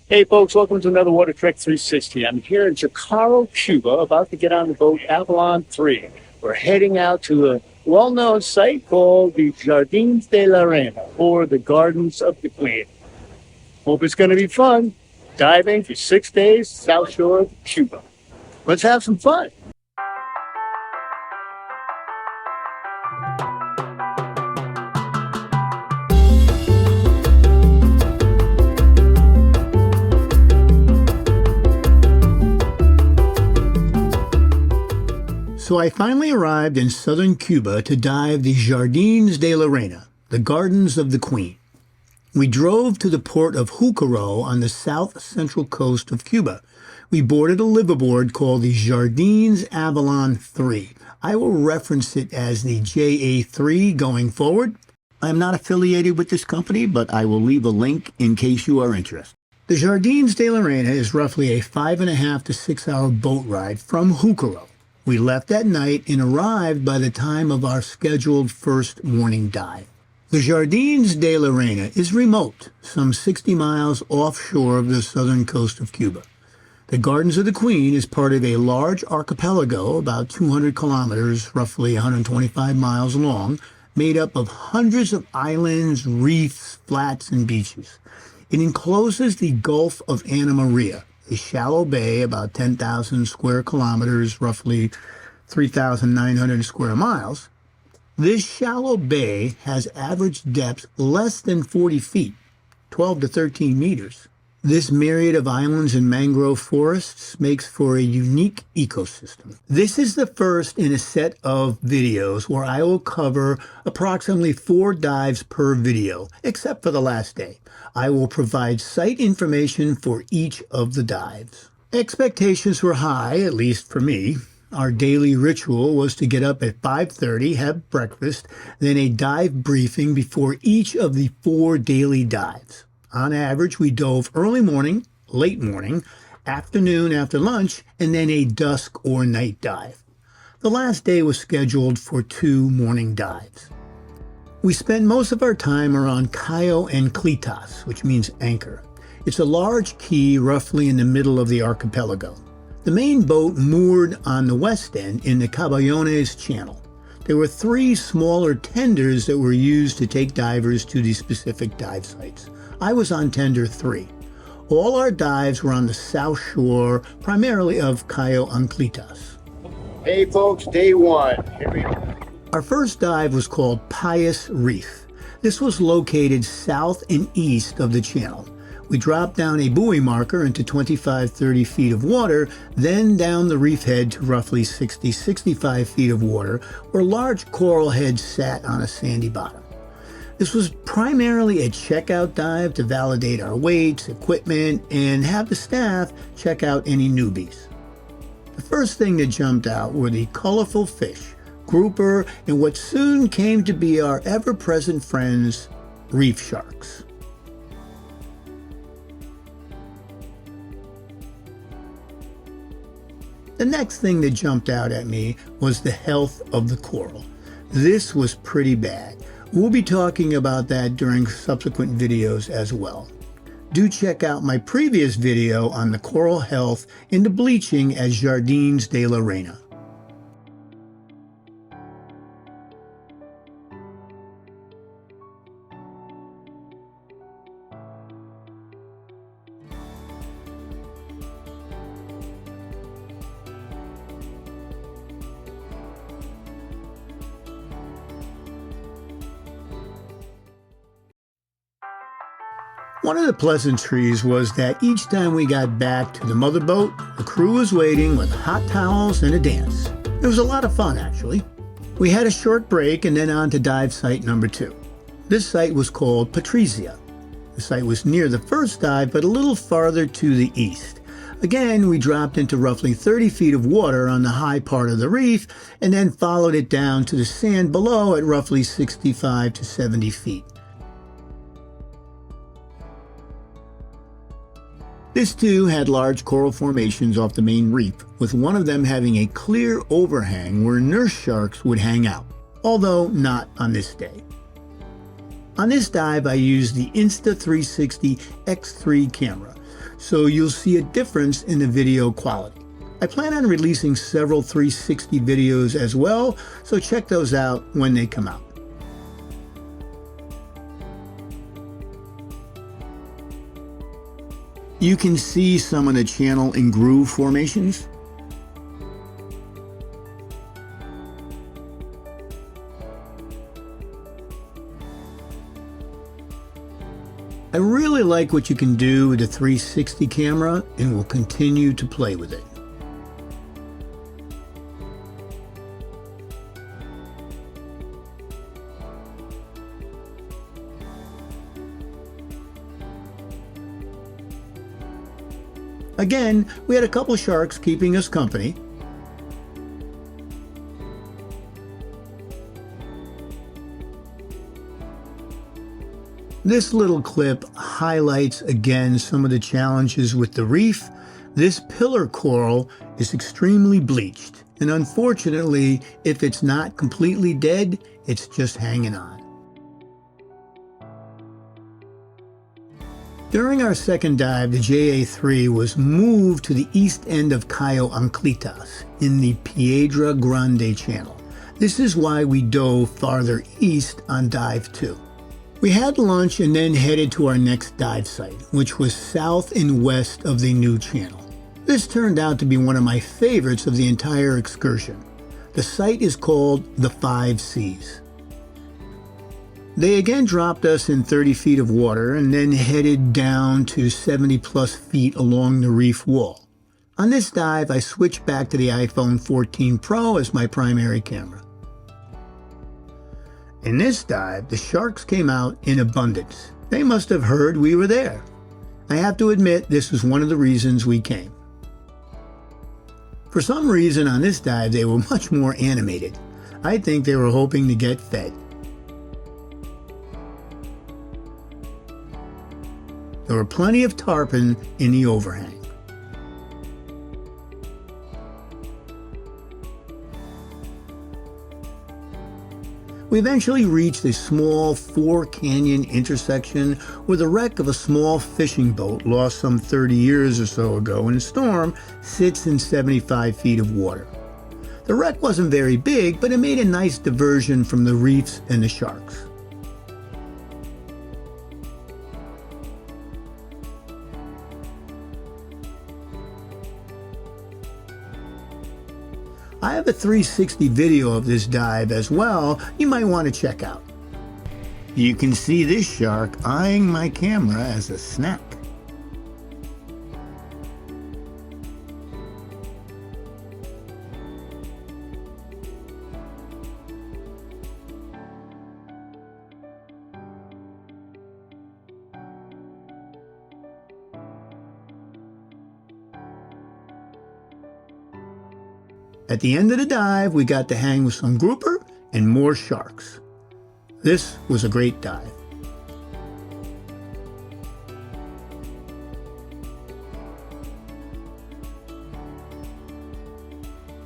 Hey folks, welcome to another Watertrek 360. I'm here in Jardines, Cuba, about to get on the boat Avalon 3. We're heading out to a well-known site called the Jardines de la Reina, or the Gardens of the Queen. Hope it's going to be fun, diving for 6 days, south shore of Cuba. Let's have some fun. So I finally arrived in southern Cuba to dive the Jardines de la Reina, the Gardens of the Queen. We drove to the port of Jucaro on the south-central coast of Cuba. We boarded a liveaboard called the Jardines Avalon 3. I will reference it as the JA3 going forward. I am not affiliated with this company, but I will leave a link in case you are interested. The Jardines de la Reina is roughly a 5.5 to 6 hour boat ride from Jucaro. We left at night and arrived by the time of our scheduled first morning dive. The Jardines de la Reina is remote, some 60 miles offshore of the southern coast of Cuba. The Gardens of the Queen is part of a large archipelago, about 200 kilometers, roughly 125 miles long, made up of hundreds of islands, reefs, flats, and beaches. It encloses the Gulf of Anna Maria, a shallow bay about 10,000 square kilometers, roughly 3,900 square miles. This shallow bay has average depths less than 40 feet, 12 to 13 meters. This myriad of islands and mangrove forests makes for a unique ecosystem. This is the first in a set of videos where I will cover approximately 4 dives per video, except for the last day. I will provide site information for each of the dives. Expectations were high, at least for me. Our daily ritual was to get up at 5:30, have breakfast, then a dive briefing before each of the 4 daily dives. On average, we dove early morning, late morning, afternoon after lunch, and then a dusk or night dive. The last day was scheduled for 2 morning dives. We spent most of our time around Cayo and Clitas, which means anchor. It's a large key roughly in the middle of the archipelago. The main boat moored on the west end in the Caballones Channel. There were 3 smaller tenders that were used to take divers to the specific dive sites. I was on tender 3. All our dives were on the south shore, primarily of Cayo and Clitas. Hey folks, day 1. Here we go. Our first dive was called Pius Reef. This was located south and east of the channel. We dropped down a buoy marker into 25-30 feet of water, then down the reef head to roughly 60-65 feet of water, where large coral heads sat on a sandy bottom. This was primarily a checkout dive to validate our weights, equipment, and have the staff check out any newbies. The first thing that jumped out were the colorful fish, grouper, and what soon came to be our ever-present friends, reef sharks. The next thing that jumped out at me was the health of the coral. This was pretty bad. We'll be talking about that during subsequent videos as well. Do check out my previous video on the coral health and the bleaching at Jardines de la Reina. One of the pleasantries was that each time we got back to the mother boat, the crew was waiting with hot towels and a dance. It was a lot of fun, actually. We had a short break and then on to dive site number 2. This site was called Patrizia. The site was near the first dive, but a little farther to the east. Again, we dropped into roughly 30 feet of water on the high part of the reef and then followed it down to the sand below at roughly 65 to 70 feet. This too had large coral formations off the main reef, with one of them having a clear overhang where nurse sharks would hang out, although not on this day. On this dive, I used the Insta360 X3 camera. so you'll see a difference in the video quality. I plan on releasing several 360 videos as well, so check those out when they come out. You can see some of the channel and groove formations. I really like what you can do with the 360 camera and will continue to play with it. Again, we had a couple sharks keeping us company. This little clip highlights again some of the challenges with the reef. This pillar coral is extremely bleached, and unfortunately, if it's not completely dead, it's just hanging on. During our second dive, the JA3 was moved to the east end of Cayo Anclitas in the Piedra Grande channel. This is why we dove farther east on dive 2. We had lunch and then headed to our next dive site, which was south and west of the new channel. This turned out to be one of my favorites of the entire excursion. The site is called the 5 Seas. They again dropped us in 30 feet of water and then headed down to 70 plus feet along the reef wall. On this dive, I switched back to the iPhone 14 Pro as my primary camera. In this dive, the sharks came out in abundance. They must have heard we were there. I have to admit, this was one of the reasons we came. For some reason on this dive, they were much more animated. I think they were hoping to get fed. There were plenty of tarpon in the overhang. We eventually reached a small 4-canyon intersection where the wreck of a small fishing boat lost some 30 years or so ago in a storm sits in 75 feet of water. The wreck wasn't very big, but it made a nice diversion from the reefs and the sharks. I have a 360 video of this dive as well you might want to check out. You can see this shark eyeing my camera as a snack. At the end of the dive, we got to hang with some grouper and more sharks. This was a great dive.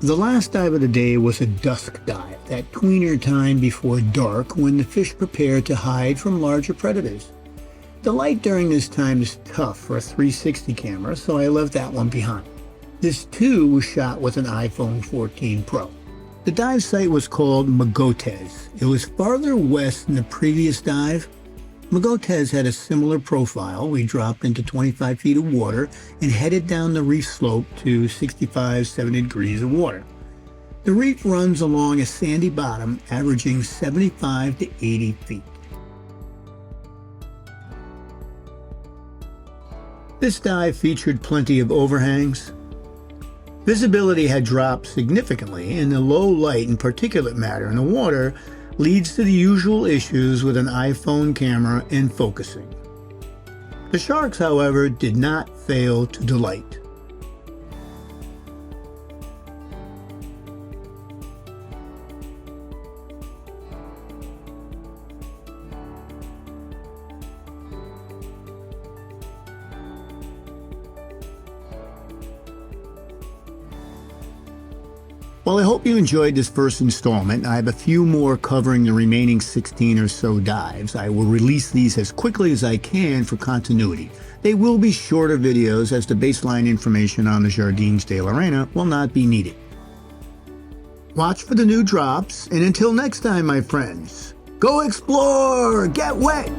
The last dive of the day was a dusk dive, that tweener time before dark when the fish prepare to hide from larger predators. The light during this time is tough for a 360 camera, so I left that one behind. This too was shot with an iPhone 14 Pro. The dive site was called Magotes. It was farther west than the previous dive. Magotes had a similar profile. We dropped into 25 feet of water and headed down the reef slope to 65-70 degrees of water. The reef runs along a sandy bottom, averaging 75 to 80 feet. This dive featured plenty of overhangs. Visibility had dropped significantly, and the low light and particulate matter in the water leads to the usual issues with an iPhone camera and focusing. The sharks, however, did not fail to delight. Well, I hope you enjoyed this first installment. I have a few more covering the remaining 16 or so dives. I will release these as quickly as I can for continuity. They will be shorter videos as the baseline information on the Jardines de la Reina will not be needed. Watch for the new drops, and until next time, my friends, go explore, get wet,